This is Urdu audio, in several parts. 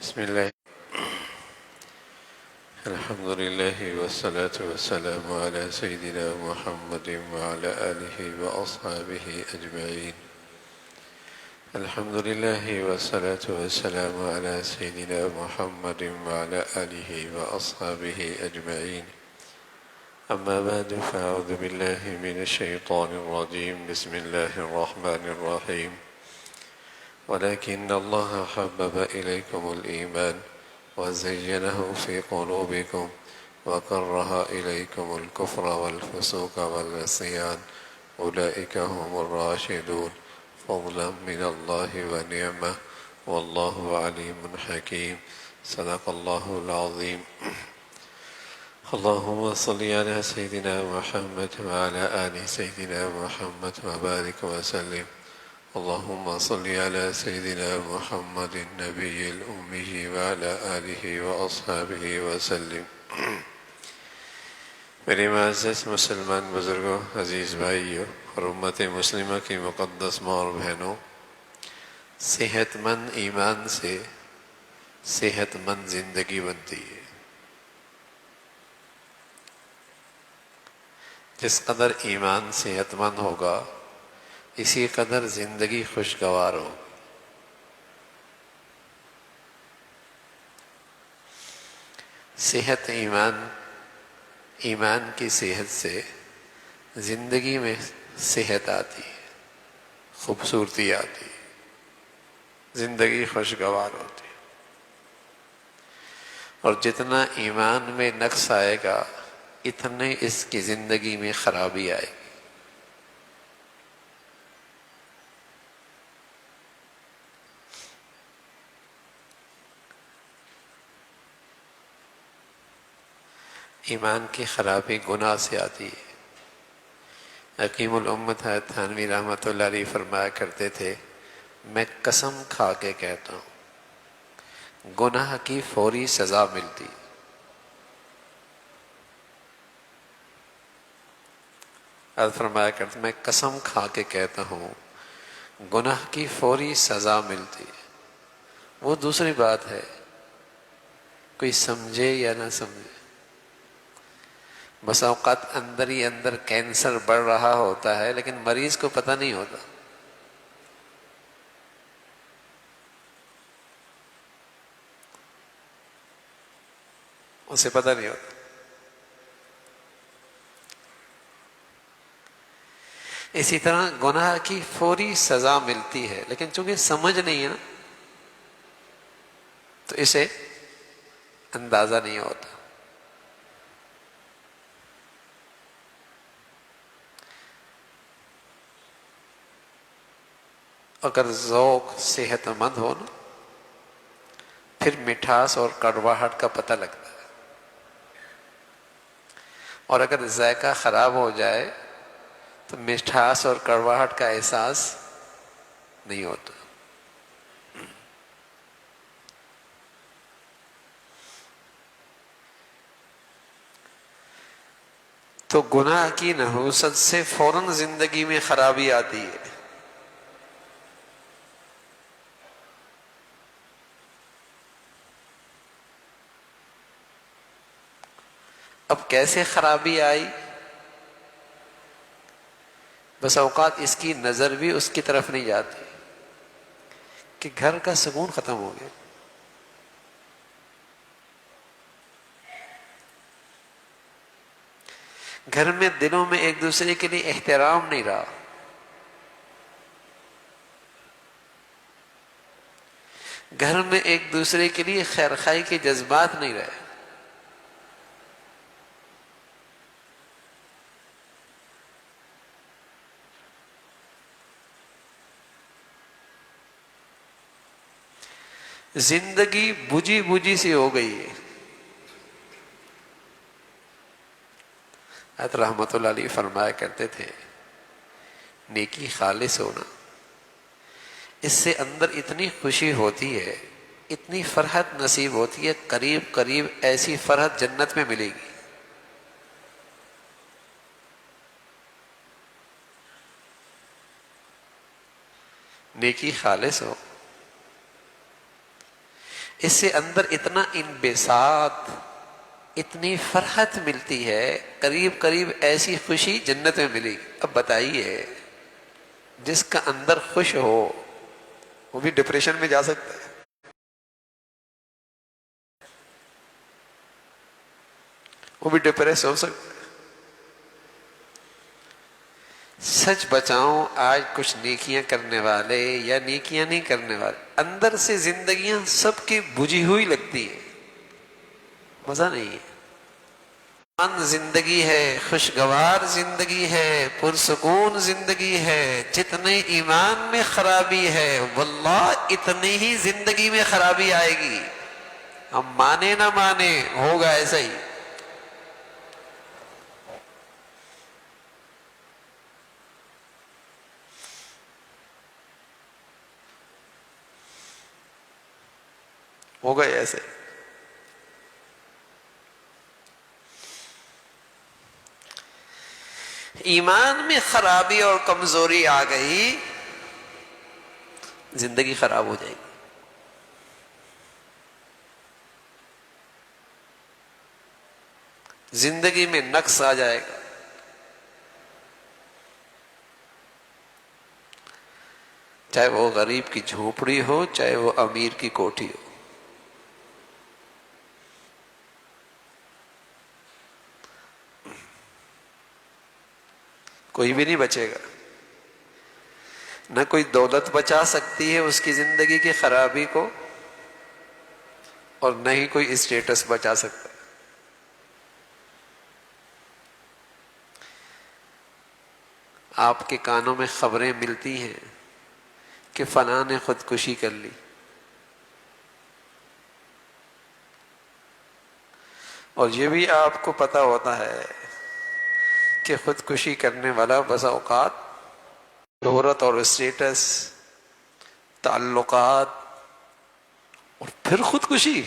بسم الله. الحمد لله والصلاة والسلام على سيدنا محمد وعلى آله وأصحابه أجمعين. الحمد لله والصلاة والسلام على سيدنا محمد وعلى آله وأصحابه أجمعين. أما بعد فأعوذ بالله من الشيطان الرجيم. بسم الله الرحمن الرحيم. ولكن الله حبب إليكم الإيمان وزينه في قلوبكم وكره إليكم الكفر والفسوق والعصيان أولئك هم الراشدون فضلا من الله ونعمة والله عليم حكيم. صدق الله العظيم. اللهم صل على سيدنا محمد وعلى آل سيدنا محمد وبارك وسلم. اللهم صل على سيدنا محمد النبي الأمي وعلى آله وأصحابه وسلم. میرے معزز مسلمان بزرگوں، عزیز بھائیوں اور امت مسلمہ کی مقدس ماں اور بہنوں، صحت مند ایمان سے صحت مند زندگی بنتی ہے۔ جس قدر ایمان صحت مند ہوگا اسی قدر زندگی خوشگوار ہو۔ صحت ایمان کی صحت سے زندگی میں صحت آتی ہے، خوبصورتی آتی ہے، زندگی خوشگوار ہوتی ہے۔ اور جتنا ایمان میں نقص آئے گا اتنے اس کی زندگی میں خرابی آئے گی۔ ایمان کی خرابی گناہ سے آتی ہے۔ حکیم الامت حضرت تھانوی رحمۃ اللہ علیہ فرمایا کرتے تھے، میں قسم کھا کے کہتا ہوں گناہ کی فوری سزا ملتی۔ حضرت فرمایا کرتے میں قسم کھا کے کہتا ہوں گناہ کی فوری سزا ملتی۔ وہ دوسری بات ہے کوئی سمجھے یا نہ سمجھے۔ بس اوقات اندر ہی اندر کینسر بڑھ رہا ہوتا ہے لیکن مریض کو پتہ نہیں ہوتا۔ اسے پتہ نہیں ہوتا۔ اسی طرح گناہ کی فوری سزا ملتی ہے لیکن چونکہ سمجھ نہیں ہے نا تو اسے اندازہ نہیں ہوتا۔ اگر ذوق صحت مند ہو نا پھر مٹھاس اور کڑواہٹ کا پتہ لگتا ہے، اور اگر ذائقہ خراب ہو جائے تو مٹھاس اور کڑواہٹ کا احساس نہیں ہوتا۔ تو گناہ کی نحوست سے فوراً زندگی میں خرابی آتی ہے۔ اب کیسے خرابی آئی؟ بس اوقات اس کی نظر بھی اس کی طرف نہیں جاتی کہ گھر کا سکون ختم ہو گیا۔ گھر میں دلوں میں ایک دوسرے کے لیے احترام نہیں رہا۔ گھر میں ایک دوسرے کے لیے خیرخواہی کے جذبات نہیں رہے۔ زندگی بجھی بجھی سی ہو گئی ہے۔ حضرت رحمۃ اللہ علیہ فرمایا کرتے تھے نیکی خالص ہونا، اس سے اندر اتنی خوشی ہوتی ہے، اتنی فرحت نصیب ہوتی ہے، قریب قریب ایسی فرحت جنت میں ملے گی۔ نیکی خالص ہو، اس سے اندر اتنا انبساط، اتنی فرحت ملتی ہے، قریب قریب ایسی خوشی جنت میں ملے گی۔ اب بتائیے، جس کا اندر خوش ہو وہ بھی ڈپریشن میں جا سکتا ہے؟ وہ بھی ڈپریس ہو سکتا ہے؟ سچ بچاؤں، آج کچھ نیکیاں کرنے والے یا نیکیاں نہیں کرنے والے، اندر سے زندگیاں سب کی بجھی ہوئی لگتی ہے، مزہ نہیں ہے۔ زندگی ہے، خوشگوار زندگی ہے، پرسکون زندگی ہے۔ جتنے ایمان میں خرابی ہے واللہ اتنی ہی زندگی میں خرابی آئے گی، ہم مانے نہ مانے، ہوگا ایسا ہی۔ ہوگا ایسے۔ ایمان میں خرابی اور کمزوری آ گئی، زندگی خراب ہو جائے گی۔ زندگی میں نقص آ جائے گا۔ چاہے وہ غریب کی جھونپڑی ہو، چاہے وہ امیر کی کوٹھی ہو۔ کوئی بھی نہیں بچے گا، نہ کوئی دولت بچا سکتی ہے اس کی زندگی کی خرابی کو، اور نہ ہی کوئی اسٹیٹس بچا سکتا۔ آپ کے کانوں میں خبریں ملتی ہیں کہ فلاں نے خودکشی کر لی، اور یہ بھی آپ کو پتہ ہوتا ہے کہ خودکشی کرنے والا بسا اوقات شہرت اور اسٹیٹس، تعلقات، اور پھر خودکشی۔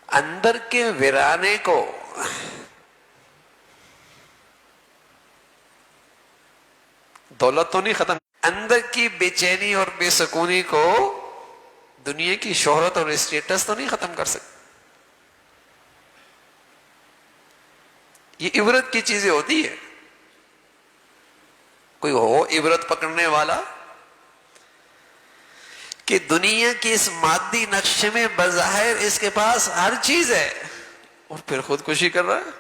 اندر کے ویرانے کو، دولت تو نہیں ختم، اندر کی بے چینی اور بے سکونی کو دنیا کی شہرت اور اسٹیٹس تو نہیں ختم کر سکتی۔ یہ عبرت کی چیزیں ہوتی ہے۔ کوئی ہو عبرت پکڑنے والا کہ دنیا کی اس مادی نقشے میں بظاہر اس کے پاس ہر چیز ہے، اور پھر خودکشی کر رہا ہے۔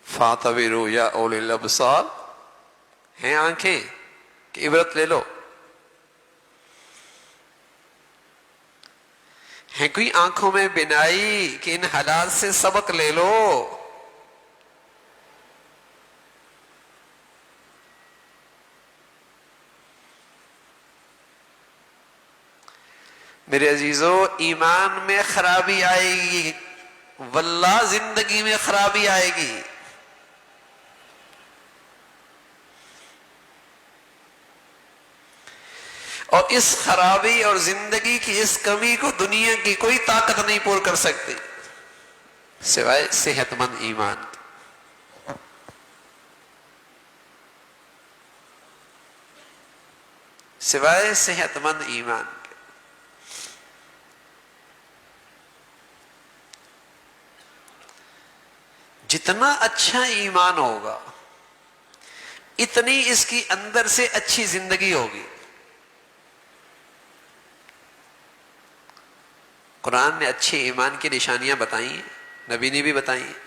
فَاعْتَبِرُوا يَا أُولِي الْأَبْصَارِ، ہیں آنکھیں کہ عبرت لے لو، ہے کوئی آنکھوں میں بینائی کہ ان حالات سے سبق لے لو۔ میرے عزیزو، ایمان میں خرابی آئے گی، واللہ زندگی میں خرابی آئے گی۔ اور اس خرابی اور زندگی کی اس کمی کو دنیا کی کوئی طاقت نہیں پور کر سکتی سوائے صحت مند ایمان کی۔ سوائے صحت مند ایمان کے۔ جتنا اچھا ایمان ہوگا اتنی اس کی اندر سے اچھی زندگی ہوگی۔ قرآن نے اچھے ایمان کی نشانیاں بتائی ہیں، نبی نے بھی بتائی ہیں۔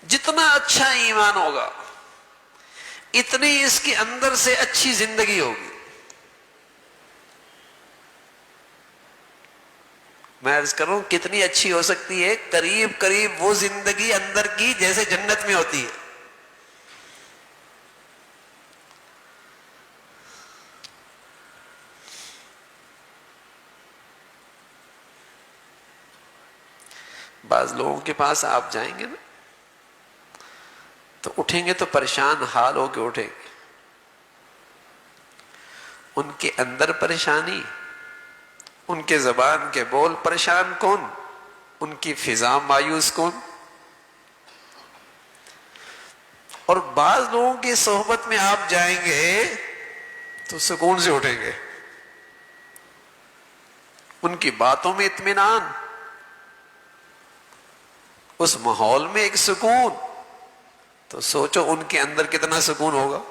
جتنا اچھا ایمان ہوگا اتنی اس کے اندر سے اچھی زندگی ہوگی۔ میں عرض کروں کتنی اچھی ہو سکتی ہے؟ قریب قریب وہ زندگی اندر کی جیسے جنت میں ہوتی ہے۔ بعض لوگوں کے پاس آپ جائیں گے نا تو اٹھیں گے تو پریشان حال ہو کے اٹھیں گے۔ ان کے اندر پریشانی، ان کے زبان کے بول پریشان کون، ان کی فضا مایوس کون؟ اور بعض لوگوں کی صحبت میں آپ جائیں گے تو سکون سے اٹھیں گے، ان کی باتوں میں اطمینان، اس ماحول میں ایک سکون، تو سوچو ان کے اندر کتنا سکون ہوگا۔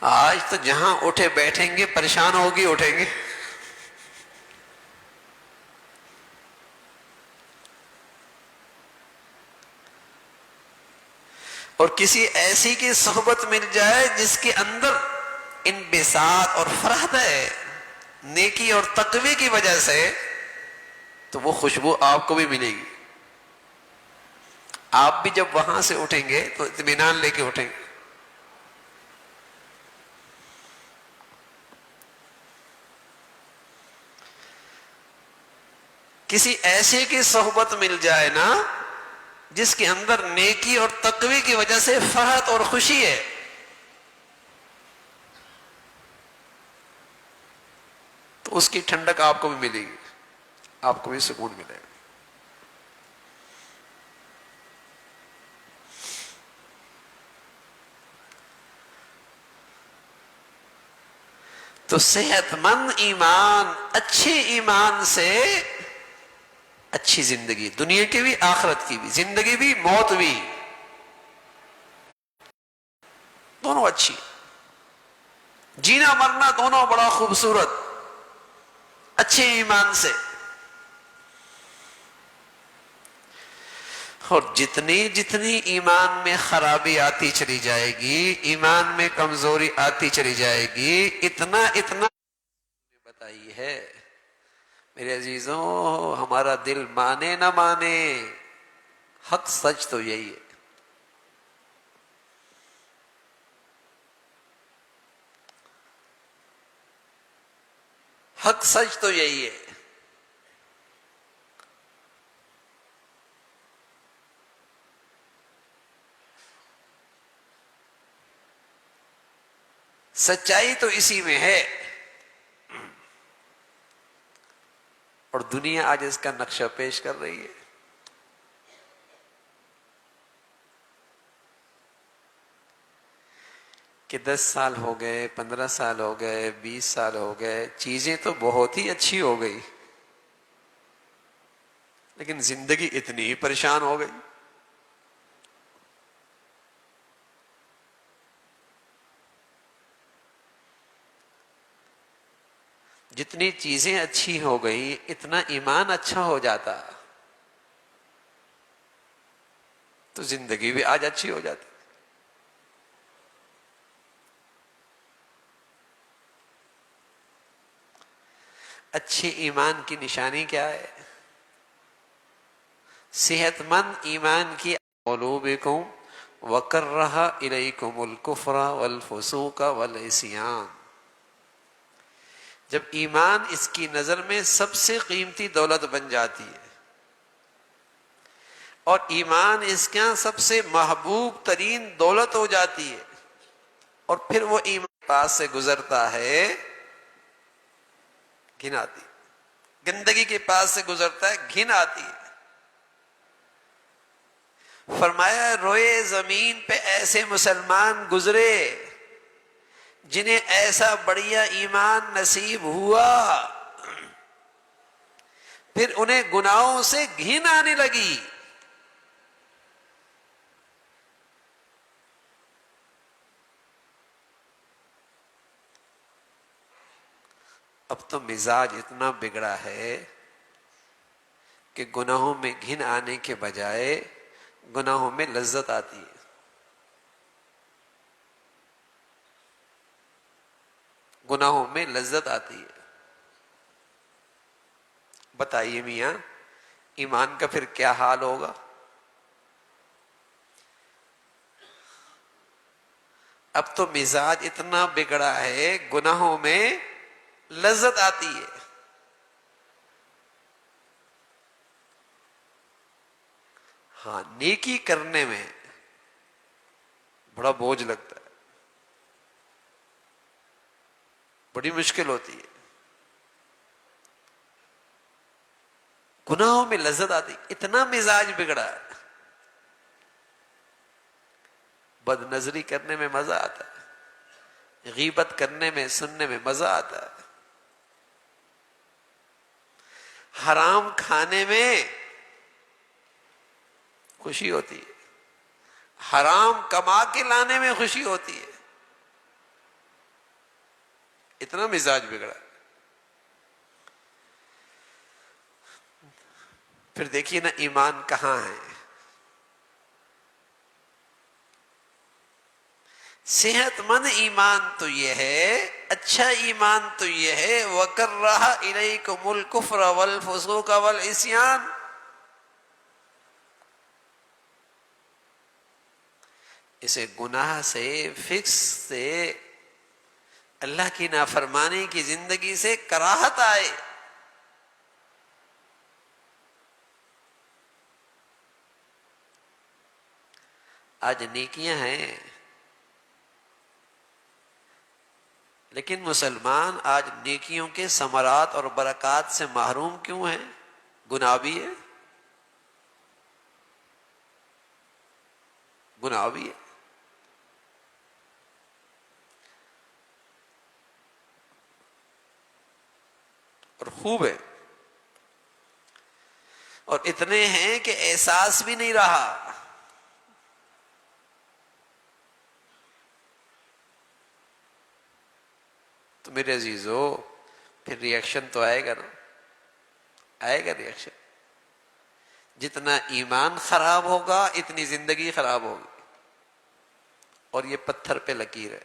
آج تو جہاں اٹھے بیٹھیں گے پریشان ہوگی اٹھیں گے۔ اور کسی ایسی کی صحبت مل جائے جس کے اندر انبساط اور فرحت ہے نیکی اور تقوی کی وجہ سے، تو وہ خوشبو آپ کو بھی ملے گی، آپ بھی جب وہاں سے اٹھیں گے تو اطمینان لے کے اٹھیں گے۔ کسی ایسے کی صحبت مل جائے نا جس کے اندر نیکی اور تقوی کی وجہ سے فرحت اور خوشی ہے، تو اس کی ٹھنڈک آپ کو بھی ملے گی، آپ کو بھی سکون ملے گا۔ تو صحت مند ایمان، اچھے ایمان سے اچھی زندگی، دنیا کی بھی آخرت کی بھی، زندگی بھی موت بھی، دونوں اچھی، جینا مرنا دونوں بڑا خوبصورت اچھے ایمان سے۔ اور جتنی جتنی ایمان میں خرابی آتی چلی جائے گی، ایمان میں کمزوری آتی چلی جائے گی، اتنا اتنا بتائی ہے میرے عزیزوں، ہمارا دل مانے نہ مانے، حق سچ تو یہی ہے۔ حق سچ تو یہی ہے۔ سچائی تو اسی میں ہے، اور دنیا آج اس کا نقشہ پیش کر رہی ہے۔ کہ 10 سال ہو گئے، 15 سال ہو گئے، 20 سال ہو گئے، چیزیں تو بہت ہی اچھی ہو گئی، لیکن زندگی اتنی ہی پریشان ہو گئی۔ جتنی چیزیں اچھی ہو گئی اتنا ایمان اچھا ہو جاتا تو زندگی بھی آج اچھی ہو جاتی۔ اچھے ایمان کی نشانی کیا ہے؟ صحت مند ایمان کی قلوبکم وکرہ الیکم الکفر والفسوق والعصیان، جب ایمان اس کی نظر میں سب سے قیمتی دولت بن جاتی ہے، اور ایمان اس کا سب سے محبوب ترین دولت ہو جاتی ہے، اور پھر وہ ایمان کے پاس سے گزرتا ہے، گھن آتی ہے، گندگی کے پاس سے گزرتا ہے، گھن آتی ہے۔ فرمایا روئے زمین پہ ایسے مسلمان گزرے جنہیں ایسا بڑھیا ایمان نصیب ہوا، پھر انہیں گناہوں سے گھن آنے لگی۔ اب تو مزاج اتنا بگڑا ہے کہ گناہوں میں گھن آنے کے بجائے گناہوں میں لذت آتی ہے۔ گناہوں میں لذت آتی ہے۔ بتائیے میاں، ایمان کا پھر کیا حال ہوگا؟ اب تو مزاج اتنا بگڑا ہے، گناہوں میں لذت آتی ہے۔ ہاں، نیکی کرنے میں بڑا بوجھ لگتا ہے، بڑی مشکل ہوتی ہے۔ گناہوں میں لذت آتی، اتنا مزاج بگڑا ہے. بد نظری کرنے میں مزہ آتا ہے، غیبت کرنے میں، سننے میں مزہ آتا ہے، حرام کھانے میں خوشی ہوتی ہے، حرام کما کے لانے میں خوشی ہوتی ہے. اتنا مزاج بگڑا. پھر دیکھیے نا ایمان کہاں ہے. صحت مند ایمان تو یہ ہے، اچھا ایمان تو یہ ہے وَكَرَّهَ إِلَيْكُمُ الْكُفْرَ وَالْفُسُوقَ وَالْعِصْيَانَ. اسے گناہ سے، فکس سے، اللہ کی نافرمانی کی زندگی سے کراہت آئے. آج نیکیاں ہیں لیکن مسلمان آج نیکیوں کے ثمرات اور برکات سے محروم کیوں ہیں؟ گناہ بھی ہے، گناہ بھی ہے. اور خوب ہے، اور اتنے ہیں کہ احساس بھی نہیں رہا. تو میرے عزیزو پھر ریئیکشن تو آئے گا نا، آئے گا ریئیکشن. جتنا ایمان خراب ہوگا اتنی زندگی خراب ہوگی. اور یہ پتھر پہ لکیر ہے.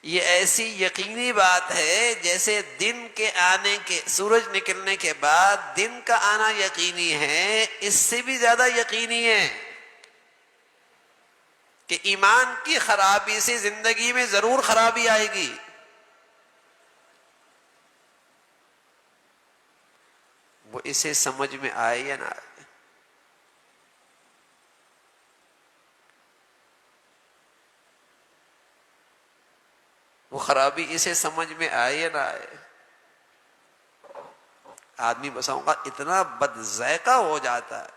یہ ایسی یقینی بات ہے جیسے دن کے آنے کے، سورج نکلنے کے بعد دن کا آنا یقینی ہے، اس سے بھی زیادہ یقینی ہے کہ ایمان کی خرابی سے زندگی میں ضرور خرابی آئے گی. وہ اسے سمجھ میں آئے یا نہ آئے. وہ خرابی اسے سمجھ میں آئے یا نہ آئے. آدمی بساؤں کا اتنا بد ذائقہ ہو جاتا ہے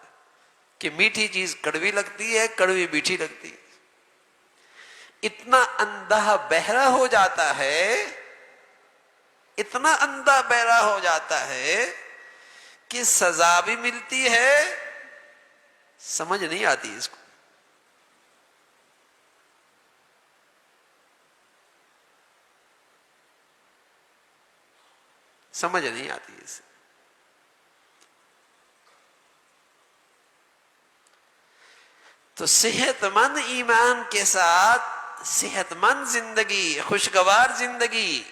کہ میٹھی چیز کڑوی لگتی ہے، کڑوی میٹھی لگتی ہے. اتنا اندھا بہرا ہو جاتا ہے، اتنا اندھا بہرا ہو جاتا ہے کہ سزا بھی ملتی ہے، سمجھ نہیں آتی اس کو. سمجھ نہیں آتی اسے. تو صحت مند ایمان کے ساتھ صحت مند زندگی، خوشگوار زندگی،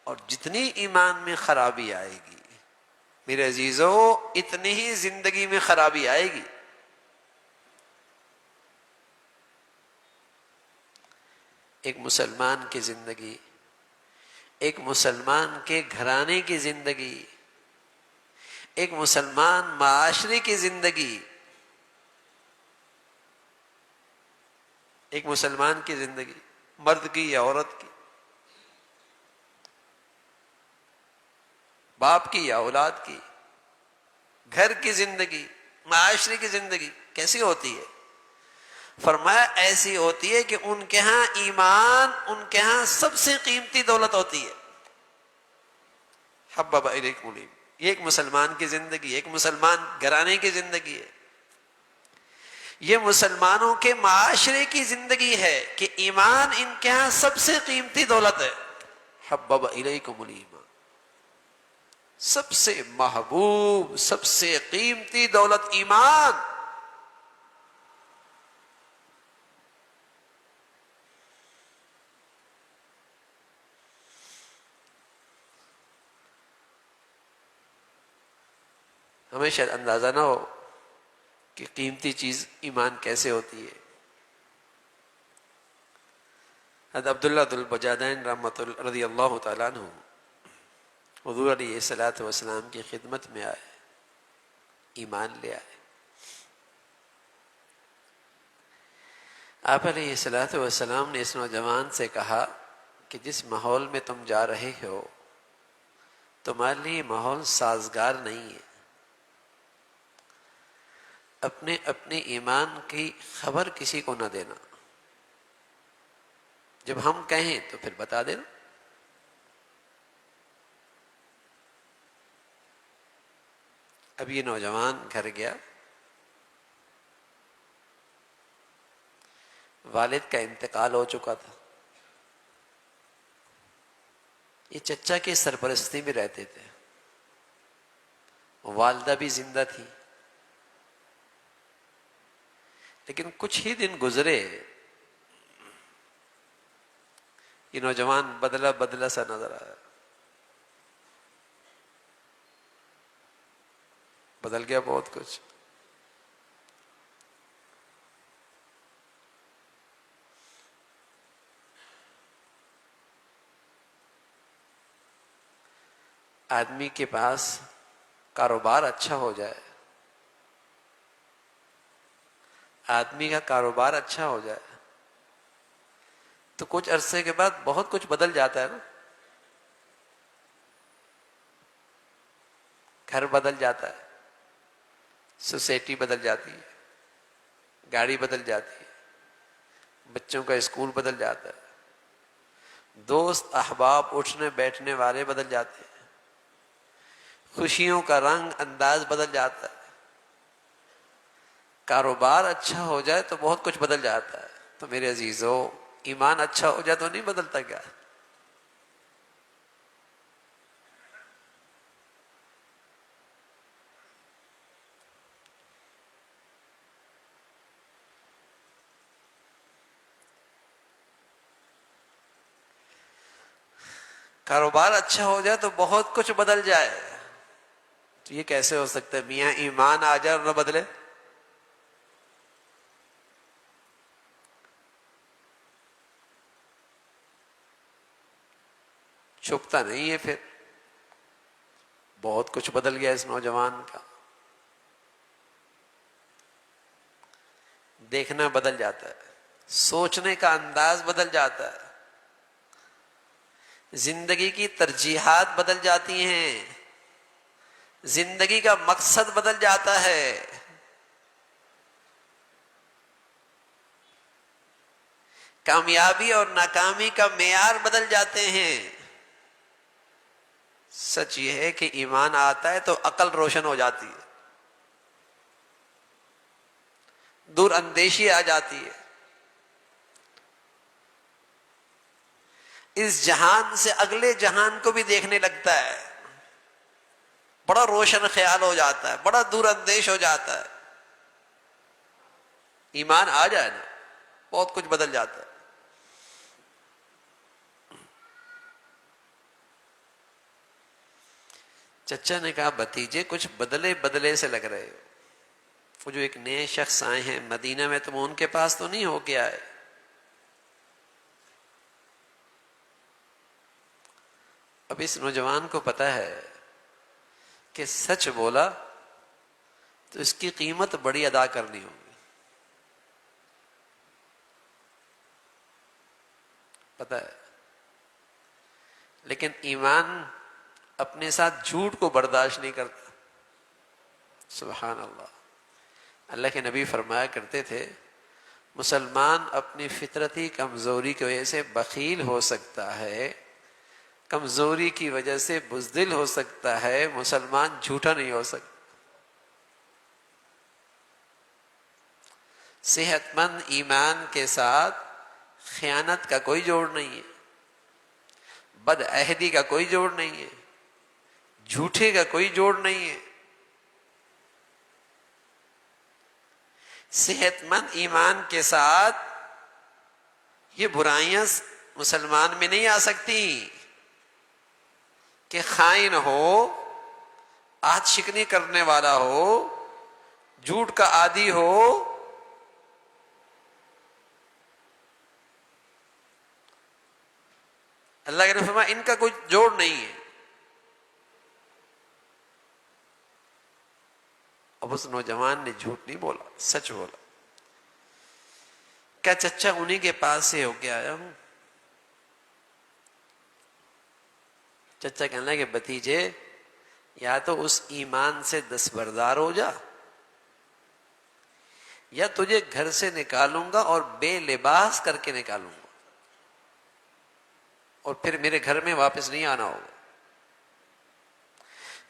اور جتنی ایمان میں خرابی آئے گی میرے عزیزو اتنی ہی زندگی میں خرابی آئے گی. ایک مسلمان کی زندگی، ایک مسلمان کے گھرانے کی زندگی، ایک مسلمان معاشرے کی زندگی، ایک مسلمان کی زندگی، مرد کی یا عورت کی، باپ کی یا اولاد کی، گھر کی زندگی، معاشرے کی زندگی کیسی ہوتی ہے؟ فرمایا ایسی ہوتی ہے کہ ان کے ہاں ایمان ان کے ہاں سب سے قیمتی دولت ہوتی ہے. حبب الیکم الایمان. یہ ایک مسلمان کی زندگی، ایک مسلمان گھرانے کی زندگی ہے. یہ مسلمانوں کے معاشرے کی زندگی ہے کہ ایمان ان کے ہاں سب سے قیمتی دولت ہے. حبب الیکم الایمان، سب سے محبوب، سب سے قیمتی دولت ایمان. ہمیں شاید اندازہ نہ ہو کہ قیمتی چیز ایمان کیسے ہوتی ہے. حضرت عبداللہ ذو البجادین رضی اللہ تعالیٰ عنہ حضور علیہ الصلوۃ والسلام کی خدمت میں آئے، ایمان لے آئے. آپ علیہ الصلوۃ والسلام نے اس نوجوان سے کہا کہ جس ماحول میں تم جا رہے ہو تمہارے لیے ماحول سازگار نہیں ہے. اپنے ایمان کی خبر کسی کو نہ دینا. جب ہم کہیں تو پھر بتا دینا. اب یہ نوجوان گھر گیا، والد کا انتقال ہو چکا تھا. یہ چچا کی سرپرستی میں رہتے تھے، والدہ بھی زندہ تھی. لیکن کچھ ہی دن گزرے، یہ نوجوان بدلا بدلا سا نظر آیا. بدل گیا بہت کچھ. آدمی کے پاس کاروبار اچھا ہو جائے، آدمی کا کاروبار اچھا ہو جائے تو کچھ عرصے کے بعد بہت کچھ بدل جاتا ہے نا. گھر بدل جاتا ہے، سوسائٹی بدل جاتی ہے، گاڑی بدل جاتی ہے، بچوں کا اسکول بدل جاتا ہے، دوست احباب اٹھنے بیٹھنے والے بدل جاتے ہیں، خوشیوں کا رنگ انداز بدل جاتا ہے. کاروبار اچھا ہو جائے تو بہت کچھ بدل جاتا ہے. تو میرے عزیزو، ایمان اچھا ہو جائے تو نہیں بدلتا کیا؟ کاروبار اچھا ہو جائے تو بہت کچھ بدل جائے. تو یہ کیسے ہو سکتا ہے میاں؟ ایمان آ جائے اور نہ بدلے. چھپتا نہیں ہے. پھر بہت کچھ بدل گیا اس نوجوان کا. دیکھنا بدل جاتا ہے، سوچنے کا انداز بدل جاتا ہے، زندگی کی ترجیحات بدل جاتی ہیں، زندگی کا مقصد بدل جاتا ہے. کامیابی اور ناکامی کا معیار بدل جاتے ہیں. سچ یہ ہے کہ ایمان آتا ہے تو عقل روشن ہو جاتی ہے، دور اندیشی آ جاتی ہے، اس جہان سے اگلے جہان کو بھی دیکھنے لگتا ہے، بڑا روشن خیال ہو جاتا ہے، بڑا دور اندیش ہو جاتا ہے. ایمان آ جائے نا، بہت کچھ بدل جاتا ہے. چچا نے کہا بھتیجے کچھ بدلے بدلے سے لگ رہے ہو. وہ جو ایک نئے شخص آئے ہیں مدینہ میں، تم ان کے پاس تو نہیں ہو کے آئے؟ اب اس نوجوان کو پتا ہے کہ سچ بولا تو اس کی قیمت بڑی ادا کرنی ہوگی. پتا ہے، لیکن ایمان اپنے ساتھ جھوٹ کو برداشت نہیں کرتا. سبحان اللہ. اللہ کے نبی فرمایا کرتے تھے مسلمان اپنی فطرتی کمزوری کی وجہ سے بخیل ہو سکتا ہے، کمزوری کی وجہ سے بزدل ہو سکتا ہے، مسلمان جھوٹا نہیں ہو سکتا. صحت مند ایمان کے ساتھ خیانت کا کوئی جوڑ نہیں ہے، بد عہدی کا کوئی جوڑ نہیں ہے، جھوٹے کا کوئی جوڑ نہیں ہے. صحت مند ایمان کے ساتھ یہ برائیاں مسلمان میں نہیں آ سکتی کہ خائن ہو، عہد شکنی کرنے والا ہو، جھوٹ کا عادی ہو. اللہ کے نبی فرمایا ان کا کوئی جوڑ نہیں ہے. اب اس نوجوان نے جھوٹ نہیں بولا، سچ بولا. کیا چچا انہی کے پاس سے ہو کے آیا ہوں؟ چچا کہنے لگے بھتیجے یا تو اس ایمان سے دستبردار ہو جا یا تجھے گھر سے نکالوں گا اور بے لباس کر کے نکالوں گا اور پھر میرے گھر میں واپس نہیں آنا ہوگا.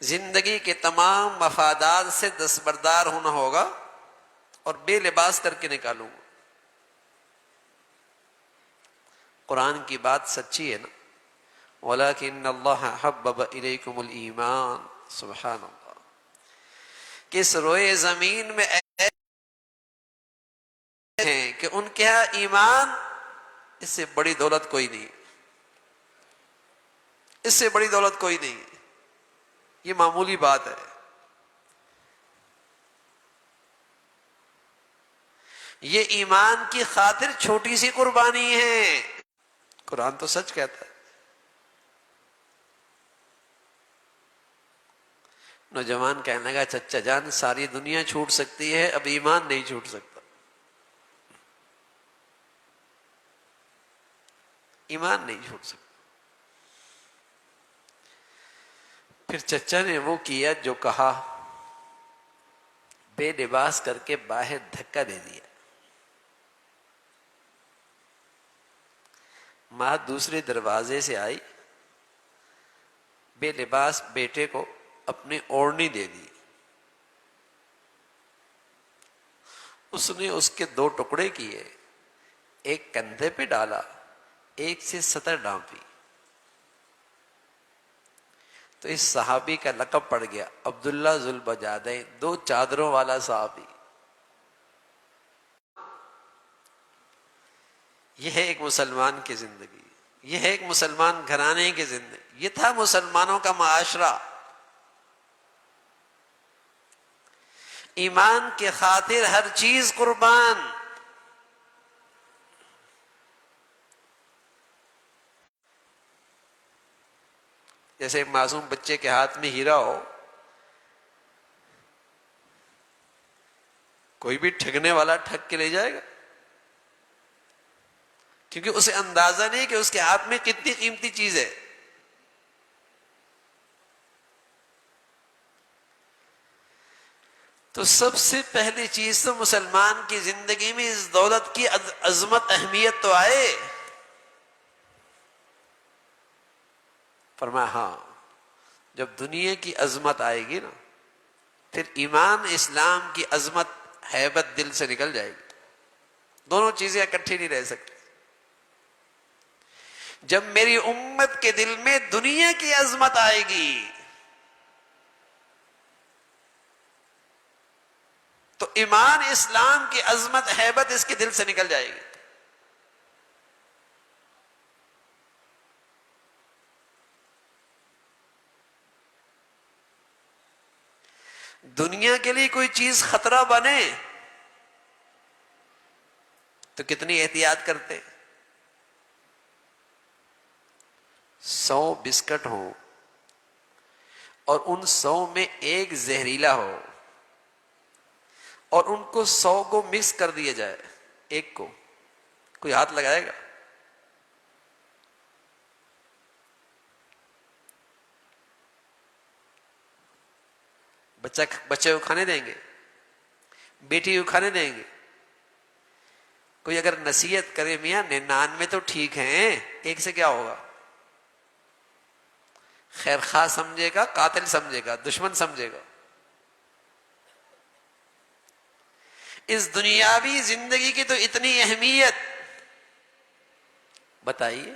زندگی کے تمام مفادات سے دستبردار ہونا ہوگا اور بے لباس کر کے نکالوں گا. قرآن کی بات سچی ہے نا. وَلَكِنَّ اللَّهَ حَبَّبَ إِلَيْكُمُ الْإِيمَانَ. سبحان اللہ. کس روئے زمین میں ہیں کہ ان کے ہاں ایمان اس سے بڑی دولت کوئی نہیں, اس سے بڑی دولت کوئی نہیں. یہ معمولی بات ہے. یہ ایمان کی خاطر چھوٹی سی قربانی ہے. قرآن تو سچ کہتا ہے. نوجوان کہنے لگا چچا جان ساری دنیا چھوٹ سکتی ہے, اب ایمان نہیں چھوٹ سکتا. ایمان نہیں چھوٹ سکتا. پھر چچا نے وہ کیا جو کہا, بے لباس کر کے باہر دھکا دے دیا. ماں دوسرے دروازے سے آئی, بے لباس بیٹے کو اپنی اوڑھنی دے دی. اس نے اس کے 2 ٹکڑے کیے, ایک کندھے پہ ڈالا, ایک سے سطر ڈانپی. تو اس صحابی کا لقب پڑ گیا عبداللہ ذوالبجادین, 2 چادروں والا صحابی. یہ ہے ایک مسلمان کی زندگی, یہ ہے ایک مسلمان گھرانے کی زندگی. یہ تھا مسلمانوں کا معاشرہ. ایمان کی خاطر ہر چیز قربان. جیسے ایک معصوم بچے کے ہاتھ میں ہیرا ہو, کوئی بھی ٹھگنے والا ٹھگ کے لے جائے گا, کیونکہ اسے اندازہ نہیں کہ اس کے ہاتھ میں کتنی قیمتی چیز ہے. تو سب سے پہلی چیز تو مسلمان کی زندگی میں اس دولت کی عظمت اہمیت تو آئے. فرمایا ہاں جب دنیا کی عظمت آئے گی نا, پھر ایمان اسلام کی عظمت ہیبت دل سے نکل جائے گی. دونوں چیزیں اکٹھی نہیں رہ سکتی. جب میری امت کے دل میں دنیا کی عظمت آئے گی تو ایمان اسلام کی عظمت ہیبت اس کے دل سے نکل جائے گی. دنیا کے لیے کوئی چیز خطرہ بنے تو کتنی احتیاط کرتے. 100 بسکٹ ہو اور ان 100 میں ایک زہریلا ہو اور ان کو 100 کو مکس کر دیا جائے, ایک کو کوئی ہاتھ لگائے گا؟ بچے کو کھانے دیں گے؟ بیٹی کو کھانے دیں گے؟ کوئی اگر نصیحت کرے میاں 99 تو ٹھیک ہیں, ایک سے کیا ہوگا؟ خیر خواہ سمجھے گا, قاتل سمجھے گا, دشمن سمجھے گا. اس دنیاوی زندگی کی تو اتنی اہمیت. بتائیے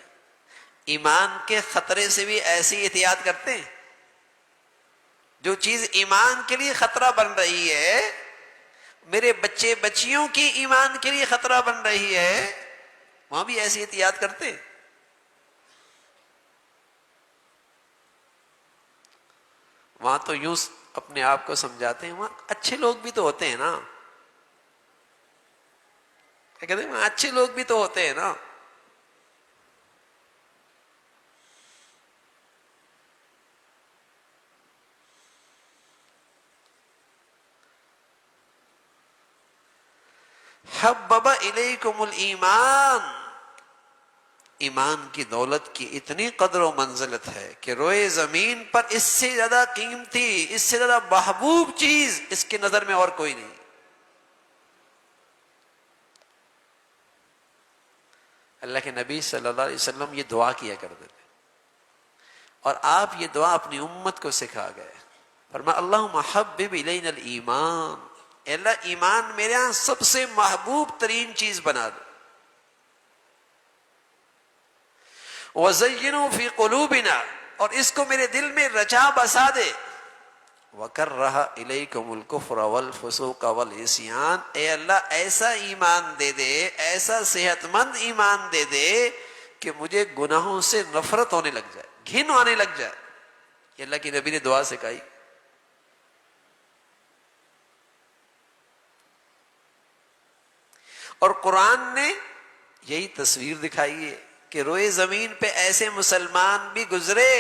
ایمان کے خطرے سے بھی ایسی احتیاط کرتے ہیں. جو چیز ایمان کے لیے خطرہ بن رہی ہے, میرے بچے بچیوں کی ایمان کے لیے خطرہ بن رہی ہے, وہاں بھی ایسی احتیاط کرتے. وہاں تو یوں اپنے آپ کو سمجھاتے ہیں وہاں اچھے لوگ بھی تو ہوتے ہیں نا. کیا کہتے ہیں, وہاں اچھے لوگ بھی تو ہوتے ہیں نا. حبب الیکم الایمان, ایمان کی دولت کی اتنی قدر و منزلت ہے کہ روئے زمین پر اس سے زیادہ قیمتی، اس سے زیادہ محبوب چیز اس کی نظر میں اور کوئی نہیں۔ اللہ کے نبی صلی اللہ علیہ وسلم یہ دعا کیا کرتے تھے، اور آپ یہ دعا اپنی امت کو سکھا گئے۔ فرمایا اللہم حبب الینا الایمان، اے اللہ ایمان میرے ہاں سب سے محبوب ترین چیز بنا دو۔ وَزَيِّنُوا فِي قُلُوبِنَا، اور اس کو میرے دل میں رچا بسا دے۔ وَكَرَّهَ إِلَيْكُمُ الْكُفْرَ وَالْفُسُوقَ وَالْعِصْيَانَ، اے اللہ ایسا ایمان دے دے، ایسا صحت مند ایمان دے دے کہ مجھے گناہوں سے نفرت ہونے لگ جائے، گھن آنے لگ جائے۔ یہ اللہ کی نبی نے دعا سکھائی۔ اور قرآن نے یہی تصویر دکھائی ہے کہ روئے زمین پہ ایسے مسلمان بھی گزرے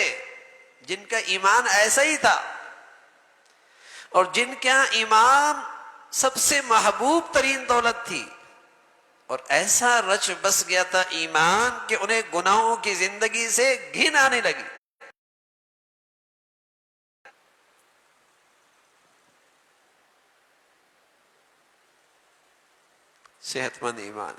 جن کا ایمان ایسا ہی تھا، اور جن کا ایمان سب سے محبوب ترین دولت تھی، اور ایسا رچ بس گیا تھا ایمان کہ انہیں گناہوں کی زندگی سے گھن آنے لگی۔ صحت مند ایمان۔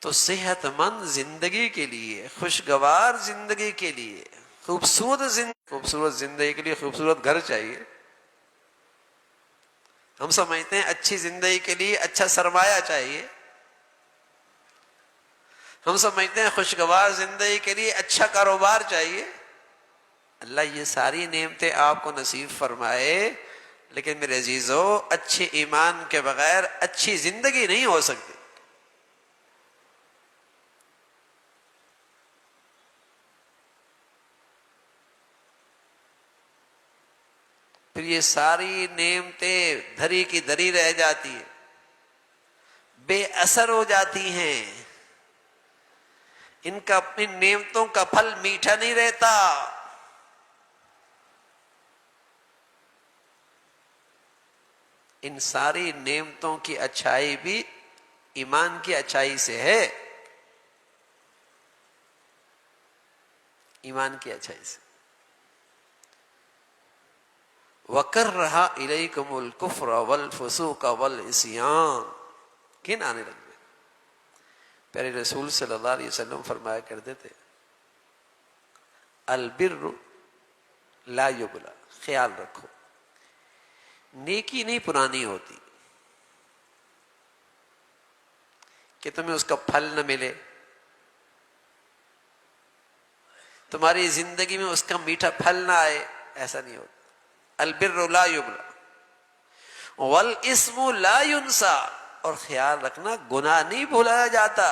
تو صحت مند زندگی کے لیے، خوشگوار زندگی کے لیے، خوبصورت زندگی کے لیے خوبصورت گھر چاہیے۔ ہم سمجھتے ہیں اچھی زندگی کے لیے اچھا سرمایہ چاہیے، ہم سمجھتے ہیں خوشگوار زندگی کے لیے اچھا کاروبار چاہیے۔ اللہ یہ ساری نعمتیں آپ کو نصیب فرمائے، لیکن میرے عزیزو اچھے ایمان کے بغیر اچھی زندگی نہیں ہو سکتی۔ پھر یہ ساری نعمتیں دھری کی دھری رہ جاتی ہیں، بے اثر ہو جاتی ہیں، ان کا اپنی نعمتوں کا پھل میٹھا نہیں رہتا۔ ان ساری نعمتوں کی اچھائی بھی ایمان کی اچھائی سے ہے، ایمان کی اچھائی سے۔ وَكَرَّهَ إِلَيْكُمُ الْكُفْرَ وَالْفُسُوقَ وَالْعِصْيَانَ، گھن آنے لگ گئے۔ پیارے رسول صلی اللہ علیہ وسلم فرمایا کرتے تھے البر لا یبلا، خیال رکھو نیکی نہیں پرانی ہوتی کہ تمہیں اس کا پھل نہ ملے، تمہاری زندگی میں اس کا میٹھا پھل نہ آئے، ایسا نہیں ہوتا۔ البر لا یبلا والاسم لا ینسا، اور خیال رکھنا گناہ نہیں بھولایا جاتا،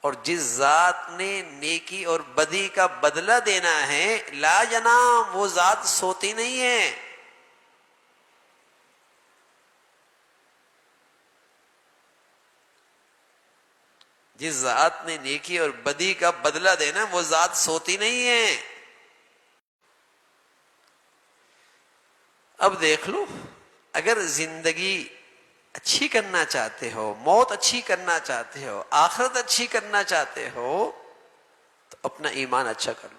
اور جس ذات نے نیکی اور بدی کا بدلہ دینا ہے لا ینام، وہ ذات سوتی نہیں ہے۔ جس ذات نے نیکی اور بدی کا بدلہ دینا وہ ذات سوتی نہیں ہے۔ اب دیکھ لو، اگر زندگی اچھی کرنا چاہتے ہو، موت اچھی کرنا چاہتے ہو، آخرت اچھی کرنا چاہتے ہو، تو اپنا ایمان اچھا کر لو۔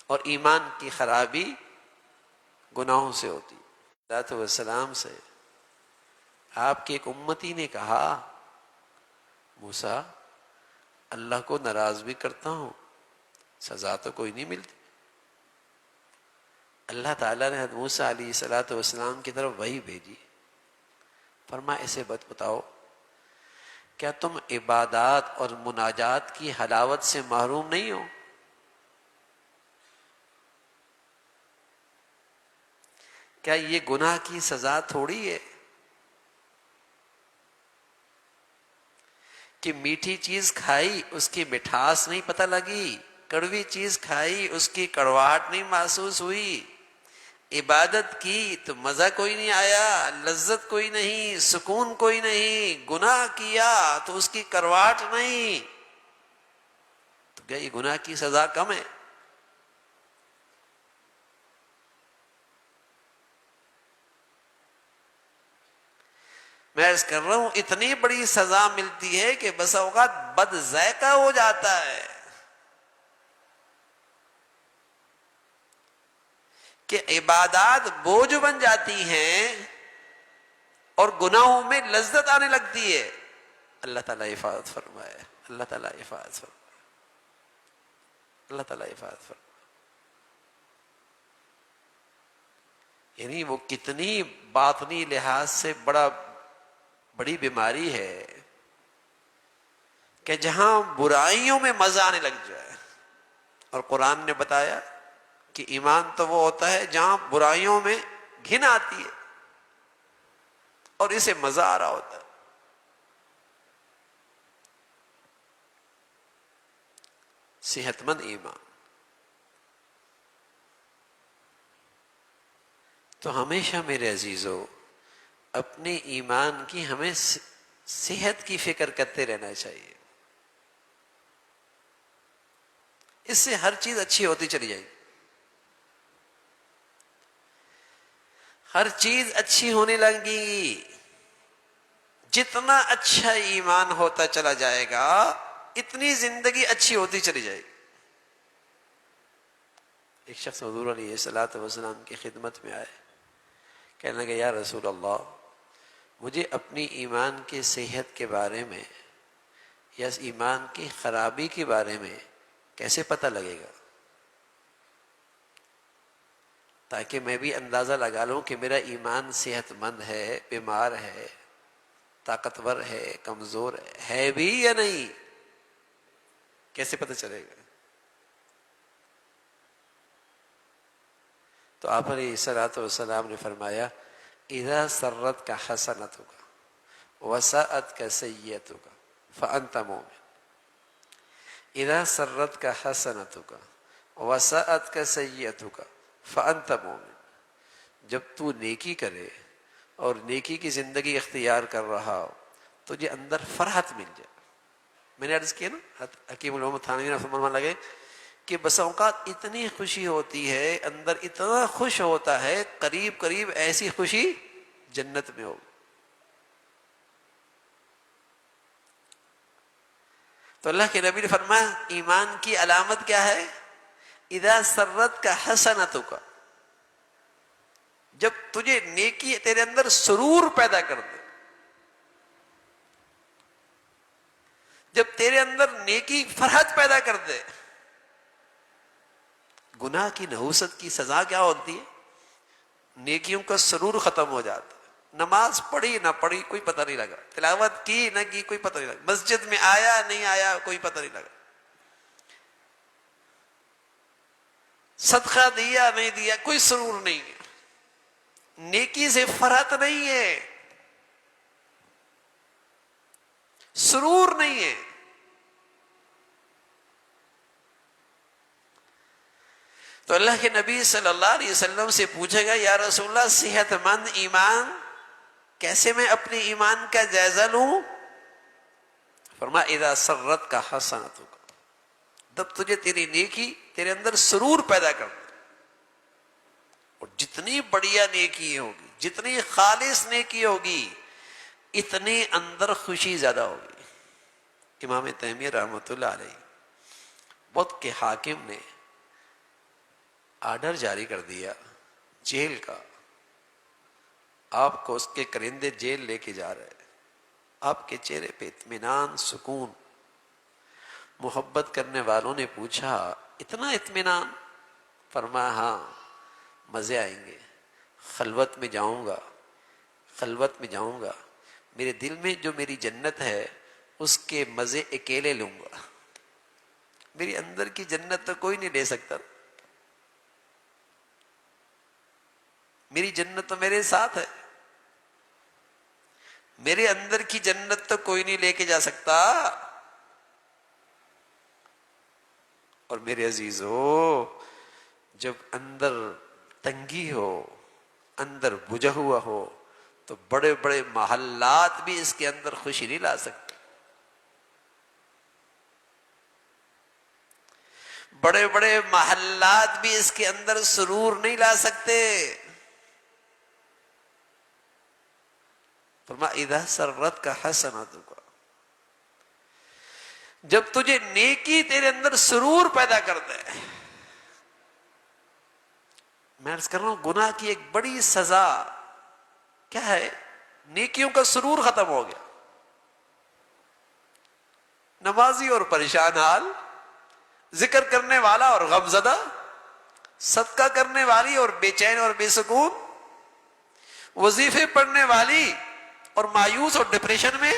اور ایمان کی خرابی گناہوں سے ہوتی۔ صلوات والسلام سے آپ کی ایک امتی نے کہا موسیٰ اللہ کو ناراض بھی کرتا ہوں، سزا تو کوئی نہیں ملتی۔ اللہ تعالیٰ نے حضرت موسیٰ علیہ الصلوۃ والسلام کی طرف وحی بھیجی، فرمایا اسے بتاؤ کیا تم عبادات اور مناجات کی حلاوت سے محروم نہیں ہو؟ کیا یہ گناہ کی سزا تھوڑی ہے کہ میٹھی چیز کھائی اس کی مٹھاس نہیں پتہ لگی، کڑوی چیز کھائی اس کی کڑواہٹ نہیں محسوس ہوئی، عبادت کی تو مزہ کوئی نہیں آیا، لذت کوئی نہیں، سکون کوئی نہیں، گناہ کیا تو اس کی کرواہٹ نہیں، تو کیا یہ گناہ کی سزا کم ہے؟ میں عرض کر رہا ہوں اتنی بڑی سزا ملتی ہے کہ بسا اوقات بد ذائقہ ہو جاتا ہے، کہ عبادات بوجھ بن جاتی ہیں اور گناہوں میں لذت آنے لگتی ہے۔ اللہ تعالیٰ حفاظت فرمائے، اللہ تعالیٰ حفاظت فرمائے، اللہ تعالیٰ حفاظت فرمائے۔ یعنی وہ کتنی باطنی لحاظ سے بڑی بیماری ہے کہ جہاں برائیوں میں مزہ آنے لگ جائے۔ اور قرآن نے بتایا کہ ایمان تو وہ ہوتا ہے جہاں برائیوں میں گھن آتی ہے اور اسے مزہ آ رہا ہوتا ہے۔ صحت مند ایمان تو ہمیشہ میرے عزیزو اپنے ایمان کی ہمیں صحت کی فکر کرتے رہنا چاہیے، اس سے ہر چیز اچھی ہوتی چلی جائے گی، ہر چیز اچھی ہونے لگی۔ جتنا اچھا ایمان ہوتا چلا جائے گا اتنی زندگی اچھی ہوتی چلی جائے گی۔ ایک شخص حضور علیہ الصلوۃ والسلام کی خدمت میں آئے، کہنے لگے یا رسول اللہ مجھے اپنی ایمان کی صحت کے بارے میں یا ایمان کی خرابی کے بارے میں کیسے پتہ لگے گا، تاکہ میں بھی اندازہ لگا لوں کہ میرا ایمان صحت مند ہے، بیمار ہے، طاقتور ہے، کمزور ہے بھی یا نہیں، کیسے پتہ چلے گا؟ تو آپ علیہ الصلوۃ والسلام نے فرمایا اذا سرتک حسنتک وساءتک سیئتک فانت مؤمن۔ اذا سرتک حسنتک وساءتک سیئتک فانت مؤمن۔ جب تو نیکی کرے اور نیکی کی زندگی اختیار کر رہا ہو تو تجھے اندر فرحت مل جائے۔ میں نے عرض کیا نا حکیم الامت تھانوی رحمۃ اللہ علیہ کہ بسا اوقات اتنی خوشی ہوتی ہے، اندر اتنا خوش ہوتا ہے، قریب قریب ایسی خوشی جنت میں ہوگی۔ تو اللہ کے نبی نے فرمایا ایمان کی علامت کیا ہے؟ اذا سرتک حسنتک، جب تجھے نیکی تیرے اندر سرور پیدا کر دے، جب تیرے اندر نیکی فرحت پیدا کر دے۔ گناہ کی نحوست کی سزا کیا ہوتی ہے؟ نیکیوں کا سرور ختم ہو جاتا ہے۔ نماز پڑھی نہ پڑھی کوئی پتہ نہیں لگا، تلاوت کی نہ کی کوئی پتہ نہیں لگا، مسجد میں آیا نہیں آیا کوئی پتہ نہیں لگا، صدقہ دیا نہیں دیا کوئی سرور نہیں ہے، نیکی سے فرحت نہیں ہے، سرور نہیں ہے۔ تو اللہ کے نبی صلی اللہ علیہ وسلم سے پوچھے گا یا رسول اللہ صحت مند ایمان کیسے میں اپنے ایمان کا جائزہ لوں؟ فرمایا اذا سرتک حسنتک، جب تجھے تیری نیکی تیرے اندر سرور پیدا کر دے، اور جتنی بڑھیا نیکی ہوگی، جتنی خالص نیکی ہوگی، اتنی اندر خوشی زیادہ ہوگی۔ امام تیمیہ رحمۃ اللہ علیہ وقت کے حاکم نے آرڈر جاری کر دیا جیل کا، آپ کو اس کے کرندے جیل لے کے جا رہے، آپ کے چہرے پہ اطمینان، سکون۔ محبت کرنے والوں نے پوچھا اتنا اطمینان؟ فرمایا ہاں مزے آئیں گے، خلوت میں جاؤں گا، خلوت میں جاؤں گا، میرے دل میں جو میری جنت ہے اس کے مزے اکیلے لوں گا، میری اندر کی جنت تو کوئی نہیں لے سکتا، میری جنت تو میرے ساتھ ہے، میرے اندر کی جنت تو کوئی نہیں لے کے جا سکتا۔ اور میرے عزیزو جب اندر تنگی ہو، اندر بجھا ہوا ہو، تو بڑے بڑے محلات بھی اس کے اندر خوشی نہیں لا سکتے، بڑے بڑے محلات بھی اس کے اندر سرور نہیں لا سکتے۔ فرمایا اذا سرت کا حسنتک، جب تجھے نیکی تیرے اندر سرور پیدا کر دے. میں عرض کر رہا ہوں گناہ کی ایک بڑی سزا کیا ہے؟ نیکیوں کا سرور ختم ہو گیا. نمازی اور پریشان حال، ذکر کرنے والا اور غم زدہ، صدقہ کرنے والی اور بے چین اور بے سکون، وظیفے پڑھنے والی اور مایوس اور ڈپریشن میں.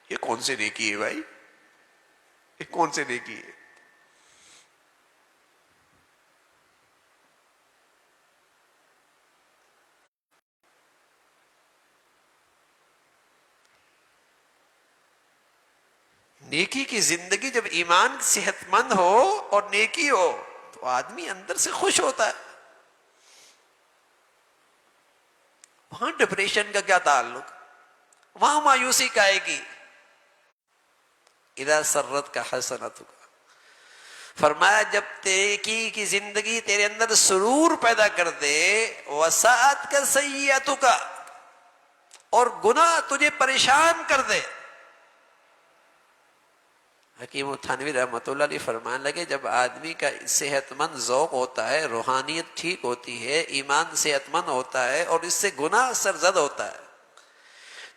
یہ کون سی نیکی ہے بھائی؟ یہ کون سی نیکی ہے؟ نیکی کی زندگی جب ایمان صحت مند ہو اور نیکی ہو تو آدمی اندر سے خوش ہوتا ہے. وہاں ڈپریشن کا کیا تعلق، وہاں مایوسی کا آئے گی. اذا سرت کا حسنتک، فرمایا جب نیکی کی زندگی تیرے اندر سرور پیدا کر دے، وساعت کا سیئتک، اور گناہ تجھے پریشان کر دے. حکیم تھانوی رحمۃ اللہ علیہ فرمانے لگے جب آدمی کا صحت مند ذوق ہوتا ہے، روحانیت ٹھیک ہوتی ہے، ایمان صحت مند ہوتا ہے اور اس سے گناہ سرزد ہوتا ہے،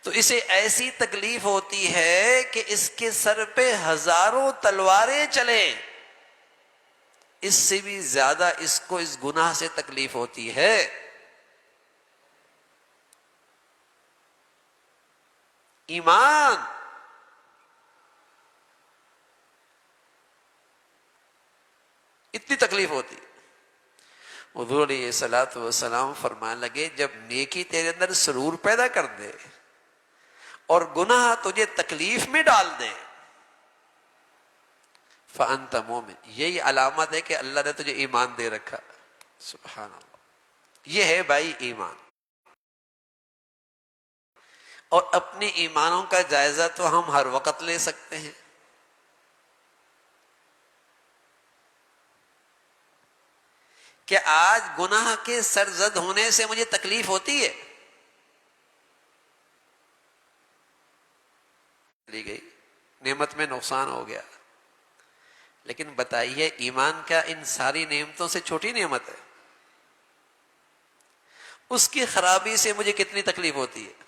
تو اسے ایسی تکلیف ہوتی ہے کہ اس کے سر پہ ہزاروں تلواریں چلیں، اس سے بھی زیادہ اس کو اس گناہ سے تکلیف ہوتی ہے. ایمان اتنی تکلیف ہوتی. حضور علیہ الصلوۃ والسلام فرمانے لگے جب نیکی تیرے اندر سرور پیدا کر دے اور گناہ تجھے تکلیف میں ڈال دے، فأنت مومن، یہی علامت ہے کہ اللہ نے تجھے ایمان دے رکھا. سبحان اللہ، یہ ہے بھائی ایمان. اور اپنے ایمانوں کا جائزہ تو ہم ہر وقت لے سکتے ہیں. کہ آج گناہ کے سرزد ہونے سے مجھے تکلیف ہوتی ہے، لی گئی نعمت میں نقصان ہو گیا، لیکن بتائیے ایمان کیا ان ساری نعمتوں سے چھوٹی نعمت ہے؟ اس کی خرابی سے مجھے کتنی تکلیف ہوتی ہے.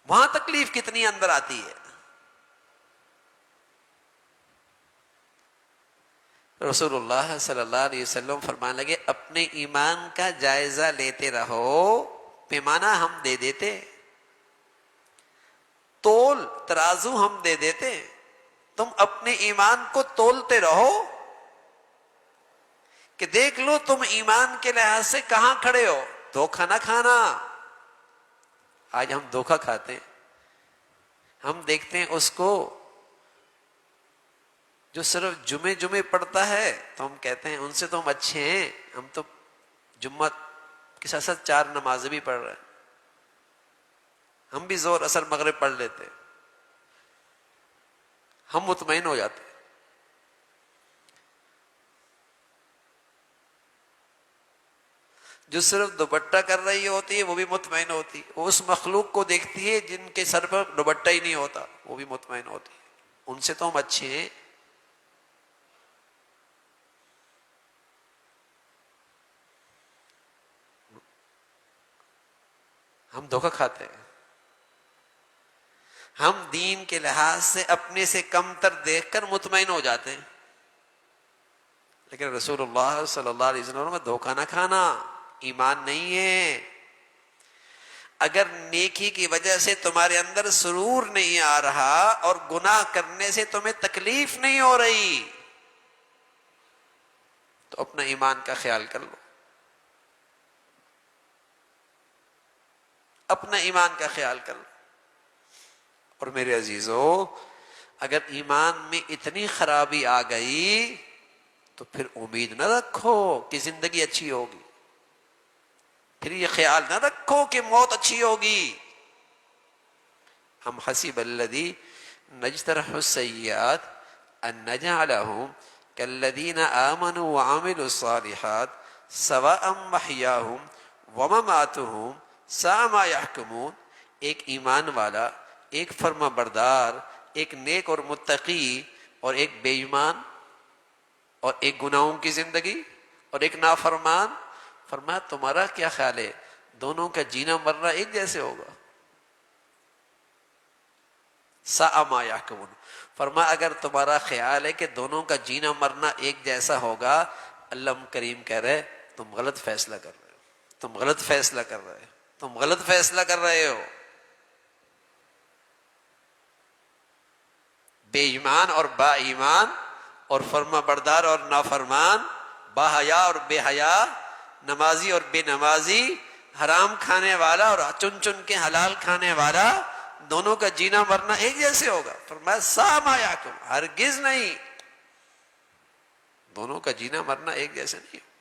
وہاں تکلیف کتنی اندر آتی ہے. رسول اللہ صلی اللہ علیہ وسلم فرمانے لگے اپنے ایمان کا جائزہ لیتے رہو، پیمانہ ہم دے دیتے، تول ترازو ہم دے دیتے، تم اپنے ایمان کو تولتے رہو کہ دیکھ لو تم ایمان کے لحاظ سے کہاں کھڑے ہو. دھوکہ نہ کھانا. آج ہم دھوکہ کھاتے ہیں. ہم دیکھتے ہیں اس کو جو صرف جمعے پڑھتا ہے تو ہم کہتے ہیں ان سے تو ہم اچھے ہیں، ہم تو جمعہ کے ساتھ ساتھ 4 نمازیں بھی پڑھ رہے ہیں، ہم بھی ظہر عصر مغرب پڑھ لیتے، ہم مطمئن ہو جاتے. جو صرف دوپٹہ کر رہی ہوتی ہے وہ بھی مطمئن ہوتی، وہ اس مخلوق کو دیکھتی ہے جن کے سر پر دوپٹہ ہی نہیں ہوتا، وہ بھی مطمئن ہوتی. ان سے تو ہم اچھے ہیں. ہم دھوکہ کھاتے ہیں. ہم دین کے لحاظ سے اپنے سے کم تر دیکھ کر مطمئن ہو جاتے ہیں، لیکن رسول اللہ صلی اللہ علیہ وسلم میں دھوکہ نہ کھانا ایمان نہیں ہے. اگر نیکی کی وجہ سے تمہارے اندر سرور نہیں آ رہا اور گناہ کرنے سے تمہیں تکلیف نہیں ہو رہی تو اپنا ایمان کا خیال کر لو. اپنا ایمان کا خیال کر لو. اور میرے عزیزو، اگر ایمان میں اتنی خرابی آ گئی تو پھر امید نہ رکھو کہ زندگی اچھی ہوگی، پھر یہ خیال نہ رکھو کہ موت اچھی ہوگی. ہم حسب الذی نجترح السیئات ان نجعلہم کالذین آمنوا وعملوا الصالحات سواء محیاہم ومماتہم ساء ما یحکمون. ایک ایمان والا، ایک فرما بردار، ایک نیک اور متقی، اور ایک بے ایمان اور ایک گناہوں کی زندگی اور ایک نافرمان. فرمایا تمہارا کیا خیال ہے دونوں کا جینا مرنا ایک جیسے ہوگا؟ ساء ما یحکمون. فرمایا اگر تمہارا خیال ہے کہ دونوں کا جینا مرنا ایک جیسا ہوگا، اللہ کریم کہہ رہے تم غلط فیصلہ کر رہے ہو، تم غلط فیصلہ کر رہے ہو، تم غلط فیصلہ کر رہے ہو. بے ایمان اور با ایمان، اور فرما بردار اور نافرمان، با حیا اور بے حیا، نمازی اور بے نمازی، حرام کھانے والا اور چن چن کے حلال کھانے والا، دونوں کا جینا مرنا ایک جیسے ہوگا؟ فرمایا ساء ما یحکمون، ہرگز نہیں، دونوں کا جینا مرنا ایک جیسے نہیں ہوگا.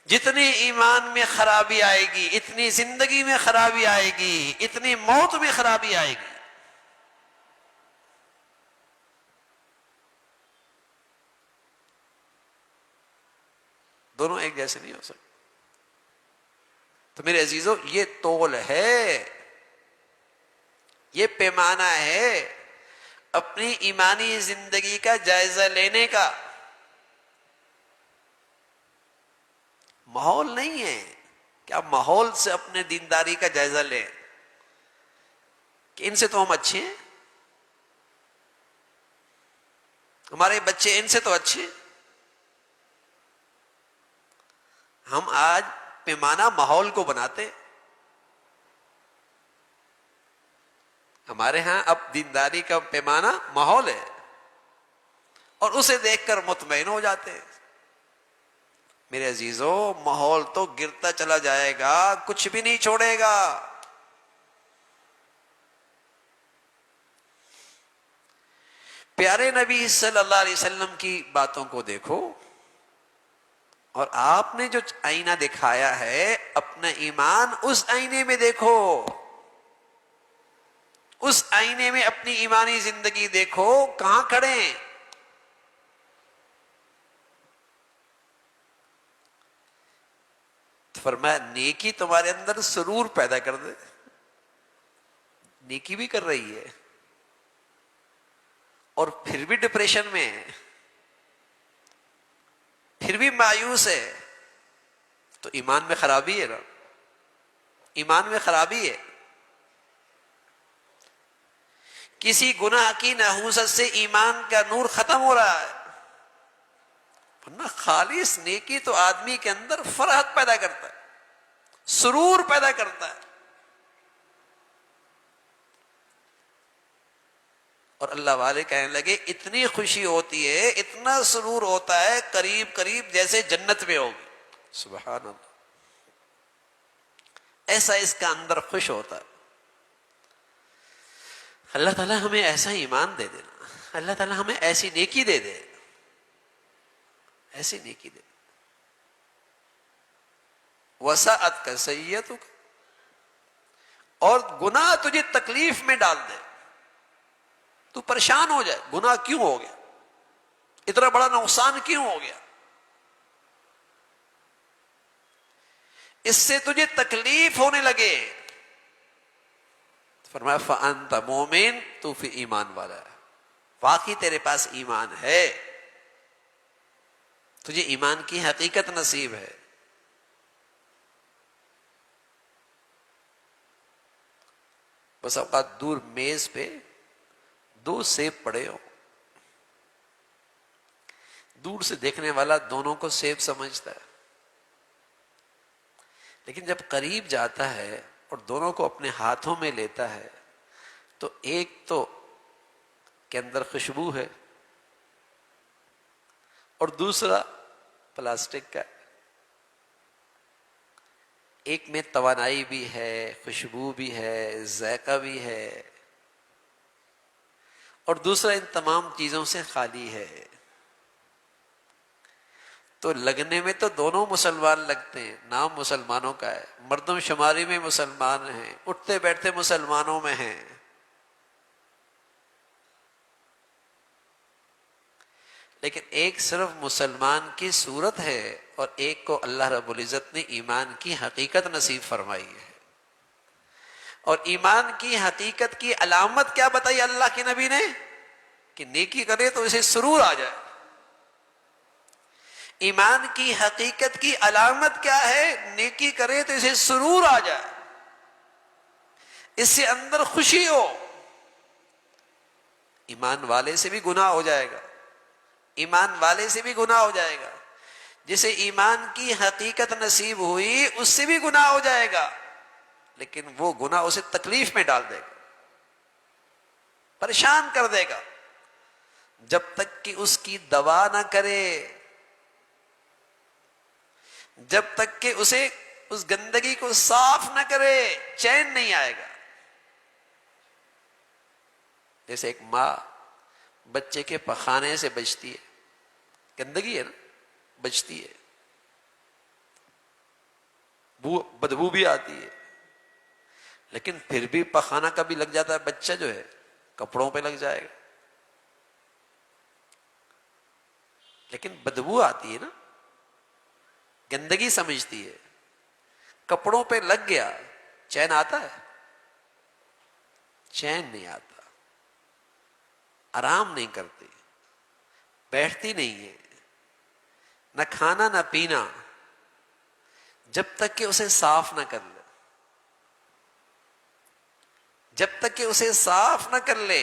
جتنی ایمان میں خرابی آئے گی، اتنی زندگی میں خرابی آئے گی، اتنی موت میں خرابی آئے گی. دونوں ایک جیسے نہیں ہو سکتے. تو میرے عزیزو، یہ تول ہے، یہ پیمانہ ہے اپنی ایمانی زندگی کا جائزہ لینے کا. ماحول نہیں ہے کہ آپ ماحول سے اپنے دینداری کا جائزہ لیں کہ ان سے تو ہم اچھے ہیں، ہمارے بچے ان سے تو اچھے ہیں. ہم آج پیمانہ ماحول کو بناتے. ہمارے ہاں اب دینداری کا پیمانہ ماحول ہے، اور اسے دیکھ کر مطمئن ہو جاتے ہیں. میرے عزیزو، ماحول تو گرتا چلا جائے گا، کچھ بھی نہیں چھوڑے گا. پیارے نبی صلی اللہ علیہ وسلم کی باتوں کو دیکھو، اور آپ نے جو آئینہ دکھایا ہے اپنا ایمان اس آئینے میں دیکھو، اس آئینے میں اپنی ایمانی زندگی دیکھو، کہاں کھڑے ہیں. فرمایا نیکی تمہارے اندر سرور پیدا کر دے. نیکی بھی کر رہی ہے اور پھر بھی ڈپریشن میں ہے، پھر بھی مایوس ہے، تو ایمان میں خرابی ہے نا، ایمان میں خرابی ہے. کسی گناہ کی نحوست سے ایمان کا نور ختم ہو رہا ہے. ورنہ خالص نیکی تو آدمی کے اندر فرحت پیدا کرتا ہے، سرور پیدا کرتا ہے. اور اللہ والے کہنے لگے اتنی خوشی ہوتی ہے، اتنا سرور ہوتا ہے، قریب قریب جیسے جنت میں ہوگی. سبحان اللہ، ایسا اس کا اندر خوش ہوتا ہے. اللہ تعالیٰ ہمیں ایسا ایمان دے دینا، اللہ تعالیٰ ہمیں ایسی نیکی دے دے، ایسی نیکی دے. وسعت کا سیئتک، اور گناہ تجھے تکلیف میں ڈال دے، تو پریشان ہو جائے، گناہ کیوں ہو گیا، اتنا بڑا نقصان کیوں ہو گیا، اس سے تجھے تکلیف ہونے لگے. فرمایا فأنت مومن، تو پھر ایمان والا ہے، واقعی تیرے پاس ایمان ہے، تجھے ایمان کی حقیقت نصیب ہے. بس اوقات دور میز پہ 2 سیب پڑے ہو، دور سے دیکھنے والا دونوں کو سیب سمجھتا ہے، لیکن جب قریب جاتا ہے اور دونوں کو اپنے ہاتھوں میں لیتا ہے تو ایک تو کے اندر خوشبو ہے اور دوسرا پلاسٹک کا ہے. ایک میں توانائی بھی ہے، خوشبو بھی ہے، ذائقہ بھی ہے، اور دوسرا ان تمام چیزوں سے خالی ہے. تو لگنے میں تو دونوں مسلمان لگتے ہیں، نام مسلمانوں کا ہے، مردم شماری میں مسلمان ہیں، اٹھتے بیٹھتے مسلمانوں میں ہیں، لیکن ایک صرف مسلمان کی صورت ہے اور ایک کو اللہ رب العزت نے ایمان کی حقیقت نصیب فرمائی ہے۔ اور ایمان کی حقیقت کی علامت کیا بتائی اللہ کے نبی نے؟ کہ نیکی کرے تو اسے سرور آ جائے۔ ایمان کی حقیقت کی علامت کیا ہے؟ نیکی کرے تو اسے سرور آ جائے، اس سے اندر خوشی ہو۔ ایمان والے سے بھی گناہ ہو جائے گا، ایمان والے سے بھی گناہ ہو جائے گا، جسے ایمان کی حقیقت نصیب ہوئی اس سے بھی گناہ ہو جائے گا، لیکن وہ گناہ اسے تکلیف میں ڈال دے گا، پریشان کر دے گا، جب تک کہ اس کی دوا نہ کرے، جب تک کہ اسے اس گندگی کو صاف نہ کرے چین نہیں آئے گا۔ جیسے ایک ماں بچے کے پخانے سے بچتی ہے، گندگی ہے نا، بچتی ہے، بدبو بھی آتی ہے، لیکن پھر بھی پخانہ کبھی لگ جاتا ہے، بچہ جو ہے کپڑوں پہ لگ جائے گا، لیکن بدبو آتی ہے نا، گندگی سمجھتی ہے، کپڑوں پہ لگ گیا، چین آتا ہے؟ چین نہیں آتا، آرام نہیں کرتی، بیٹھتی نہیں ہے، نہ کھانا نہ پینا، جب تک کہ اسے صاف نہ کر لے، جب تک کہ اسے صاف نہ کر لے۔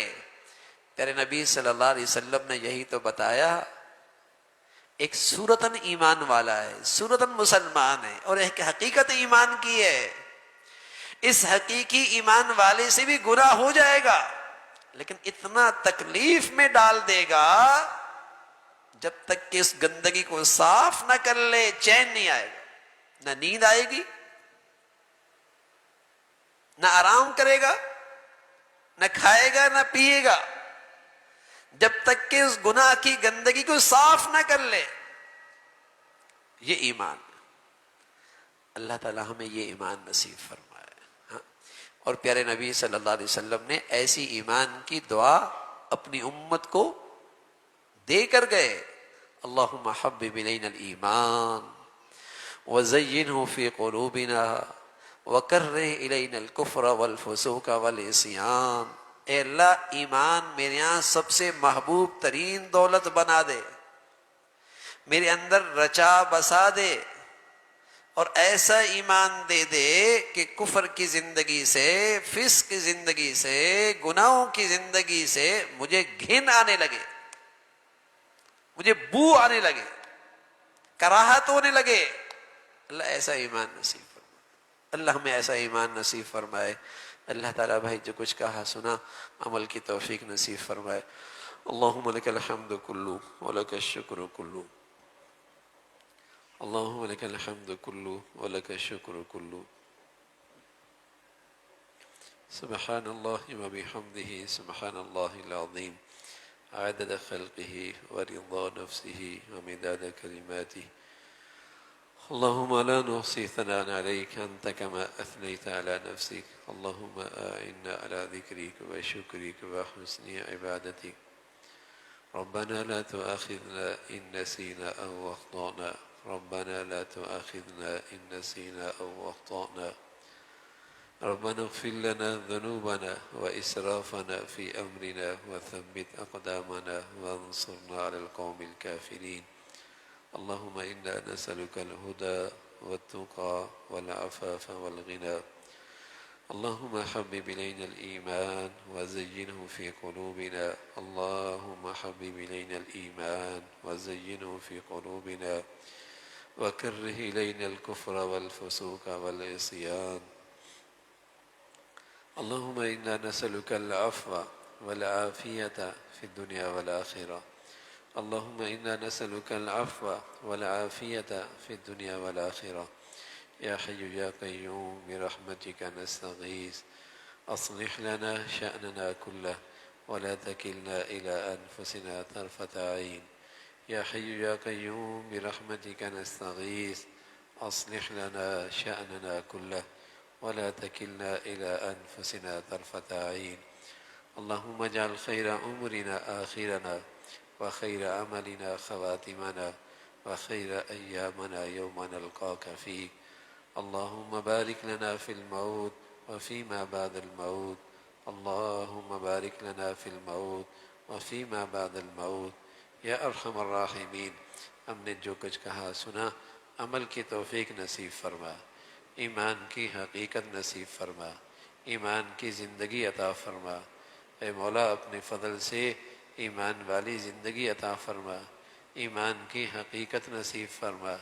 تیرے نبی صلی اللہ علیہ وسلم نے یہی تو بتایا، ایک صورتاً ایمان والا ہے، صورتاً مسلمان ہے، اور ایک حقیقت ایمان کی ہے۔ اس حقیقی ایمان والے سے بھی گناہ ہو جائے گا، لیکن اتنا تکلیف میں ڈال دے گا جب تک کہ اس گندگی کو صاف نہ کر لے چین نہیں آئے گا، نہ نیند آئے گی، نہ آرام کرے گا، نہ کھائے گا نہ پیے گا، جب تک کہ اس گناہ کی گندگی کو صاف نہ کر لے۔ یہ ایمان، اللہ تعالی ہمیں یہ ایمان نصیب فرمائے۔ ہاں، اور پیارے نبی صلی اللہ علیہ وسلم نے ایسی ایمان کی دعا اپنی امت کو دے کر گئے، اللہم حبب الینا الایمان وزینہ فی قلوبنا وکرہ الینا الکفر والفسوق والعصیان۔ اے اللہ، ایمان میرے یہاں سب سے محبوب ترین دولت بنا دے، میرے اندر رچا بسا دے، اور ایسا ایمان دے دے کہ کفر کی زندگی سے، فسق کی زندگی سے، گناہوں کی زندگی سے مجھے گھن آنے لگے، مجھے بو آنے لگے، کراہت ہونے لگے۔ اللہ ایسا ایمان نصیب فرمائے، اللہ ہمیں ایسا ایمان نصیب فرمائے۔ اللہ تعالیٰ بھائی جو کچھ کہا سنا عمل کی توفیق نصیب فرمائے۔ اللہم لک الحمد کلو ولک الشکر کلو، اللہم لک الحمد کلو ولک الشکر کلو، سبحان اللہ وبحمدہ سبحان اللہ العظیم، عدد خلقه ورضا نفسه ومداد كلماته، اللهم لا نحصي ثناء عليك أنت كما أثنيت على نفسك، اللهم أعنا على ذكرك وشكرك وحسن عبادتك، ربنا لا تؤاخذنا إن نسينا أو أخطأنا، ربنا لا تؤاخذنا إن نسينا أو أخطأنا، ربنا اغفر لنا ذنوبنا وإسرافنا في أمرنا وثبت أقدامنا وانصرنا على القوم الكافرين، اللهم إنا نسألك الهدى والتقى والعفاف والغنى، اللهم حبب إلينا الإيمان وزينه في قلوبنا، اللهم حبب إلينا الإيمان وزينه في قلوبنا وكره إلينا الكفر والفسوق والعصيان، اللهم إنا نسألك العفو والعافية في الدنيا والآخرة، اللهم إنا نسألك العفو والعافية في الدنيا والآخرة، يا حي يا قيوم برحمتك نستغيث، أصلح لنا شأننا كله ولا تكلنا إلى أنفسنا طرفة عين، يا حي يا قيوم برحمتك نستغيث أصلح لنا شأننا كله ولا تكلنا إلى أنفسنا طرفة عين. اللهم اجعل خير أمورنا آخرنا وخير عملنا خواتمنا وخير أيامنا يوم نلقاك فيه. اللهم بارك لنا في الموت وفيما بعد الموت. اللهم بارك لنا في الموت وفيما بعد الموت یا ارحم الراحمین. ہم نے جو کچھ کہا سنا عمل کی توفیق نصیب فرما، ایمان کی حقیقت نصیب فرما، ایمان کی زندگی عطا فرما. اے مولا اپنے فضل سے ایمان والی زندگی عطا فرما، ایمان کی حقیقت نصیب فرما.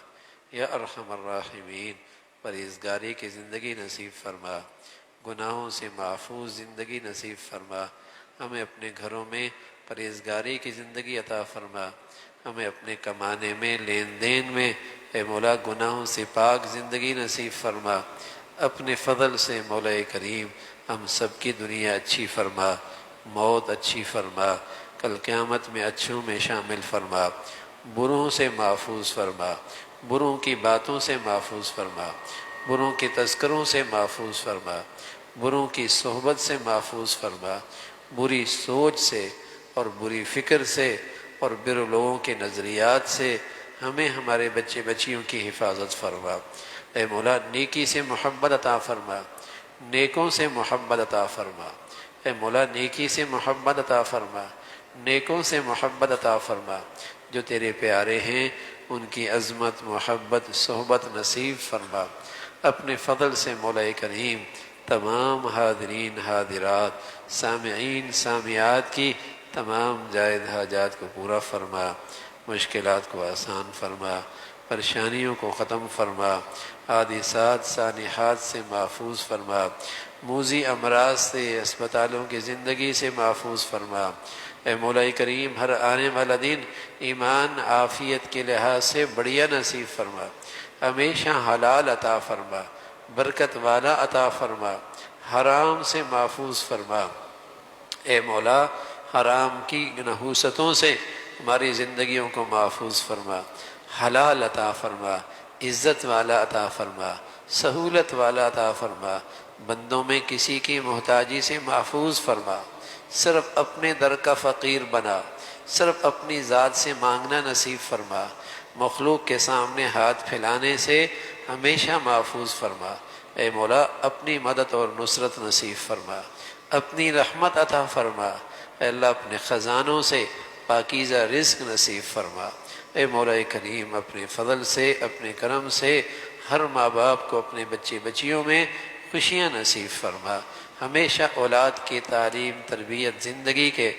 یا ارحم الراحمین پرہیزگاری کی زندگی نصیب فرما، گناہوں سے محفوظ زندگی نصیب فرما. ہمیں اپنے گھروں میں پرہیزگاری کی زندگی عطا فرما، ہمیں اپنے کمانے میں لین دین میں اے مولا گناہوں سے پاک زندگی نصیب فرما. اپنے فضل سے مولا کریم ہم سب کی دنیا اچھی فرما، موت اچھی فرما، کل قیامت میں اچھوں میں شامل فرما. بروں سے محفوظ فرما، بروں کی باتوں سے محفوظ فرما، بروں کے تذکروں سے محفوظ فرما، بروں کی صحبت سے محفوظ فرما، بری سوچ سے اور بری فکر سے اور بر لوگوں کے نظریات سے ہمیں ہمارے بچے بچیوں کی حفاظت فرما. اے مولا نیکی سے محبت عطا فرما، نیکوں سے محبت عطا فرما. اے مولا نیکی سے محبت عطا فرما، نیکوں سے محبت عطا فرما. جو تیرے پیارے ہیں ان کی عظمت محبت صحبت نصیب فرما. اپنے فضل سے مولا کریم تمام حاضرین حاضرات سامعین سامعات کی تمام جائز حاجات کو پورا فرما، مشکلات کو آسان فرما، پریشانیوں کو ختم فرما، حادثات سانحات سے محفوظ فرما، موذی امراض سے اسپتالوں کی زندگی سے محفوظ فرما. اے مولا کریم ہر آنے والا دن ایمان عافیت کے لحاظ سے بڑھیا نصیب فرما، ہمیشہ حلال عطا فرما، برکت والا عطا فرما، حرام سے محفوظ فرما. اے مولا حرام کی نحوستوں سے ہماری زندگیوں کو محفوظ فرما، حلال عطا فرما، عزت والا عطا فرما، سہولت والا عطا فرما. بندوں میں کسی کی محتاجی سے محفوظ فرما، صرف اپنے در کا فقیر بنا، صرف اپنی ذات سے مانگنا نصیب فرما. مخلوق کے سامنے ہاتھ پھیلانے سے ہمیشہ محفوظ فرما. اے مولا اپنی مدد اور نصرت نصیب فرما، اپنی رحمت عطا فرما. اے اللہ اپنے خزانوں سے پاکیزہ رزق نصیب فرما. اے مولا کریم اپنے فضل سے اپنے کرم سے ہر ماں باپ کو اپنے بچے بچیوں میں خوشیاں نصیب فرما. ہمیشہ اولاد کی تعلیم تربیت زندگی کے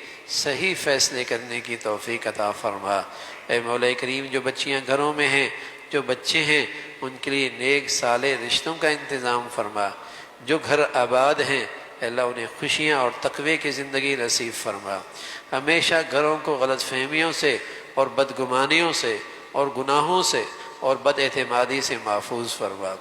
صحیح فیصلے کرنے کی توفیق عطا فرما. اے مولا کریم جو بچیاں گھروں میں ہیں جو بچے ہیں ان کے لیے نیک صالح رشتوں کا انتظام فرما. جو گھر آباد ہیں اے اللہ انہیں خوشیاں اور تقوی کی زندگی نصیب فرما. ہمیشہ گھروں کو غلط فہمیوں سے اور بدگمانیوں سے اور گناہوں سے اور بد اعتمادی سے محفوظ فرما.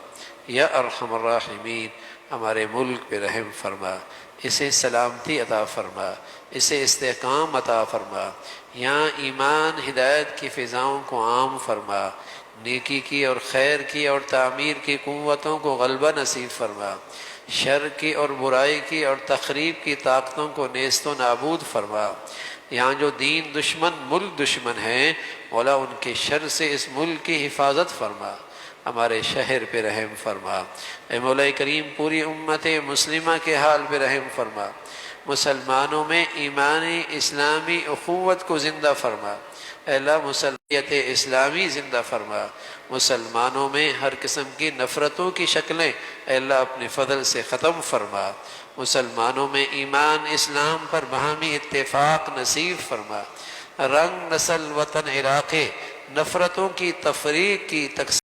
یا ارحم الراحمین ہمارے ملک پہ رحم فرما، اسے سلامتی عطا فرما، اسے استحکام عطا فرما. یہاں ایمان ہدایت کی فضاؤں کو عام فرما، نیکی کی اور خیر کی اور تعمیر کی قوتوں کو غلبہ نصیب فرما، شر کی اور برائی کی اور تخریب کی طاقتوں کو نیست و نابود فرما. یہاں جو دین دشمن ملک دشمن ہیں مولا ان کے شر سے اس ملک کی حفاظت فرما. ہمارے شہر پہ رحم فرما. اے مولا کریم پوری امت مسلمہ کے حال پہ رحم فرما. مسلمانوں میں ایمانی اسلامی اخوت کو زندہ فرما. اے اللہ مسلمیت اسلامی زندہ فرما. مسلمانوں میں ہر قسم کی نفرتوں کی شکلیں اے اللہ اپنے فضل سے ختم فرما. مسلمانوں میں ایمان اسلام پر باہمی اتفاق نصیب فرما. رنگ نسل وطن علاقے نفرتوں کی تفریق کی تقسیم